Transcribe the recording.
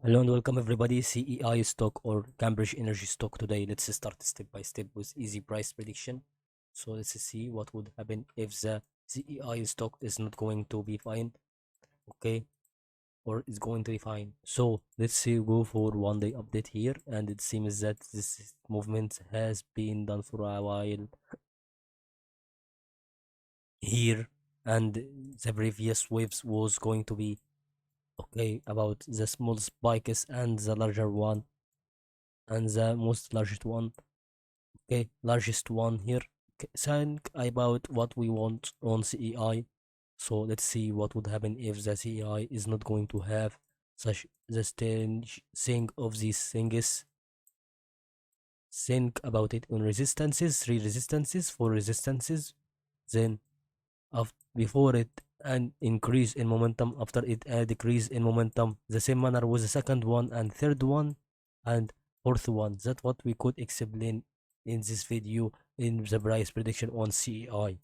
Hello and welcome everybody. CEI stock or Cambridge Energy stock today. Let's start step by step with easy price prediction. So let's see what would happen if the CEI stock is not going to be fine, okay, or is going to be fine. So let's see go for 1 day update here, and it seems that this movement has been done for a while here, and the previous waves was going to be okay about the small spikes and the larger one and the most largest one. Okay, largest one here. Think about what we want on CEI. So let's see what would happen if the CEI is not going to have such the strange thing of these things. Think about it on resistances, three resistances, four resistances, then before it an increase in momentum, after it a decrease in momentum. The same manner with the second one and third one and fourth one. That's what we could explain in this video in the price prediction on CEI.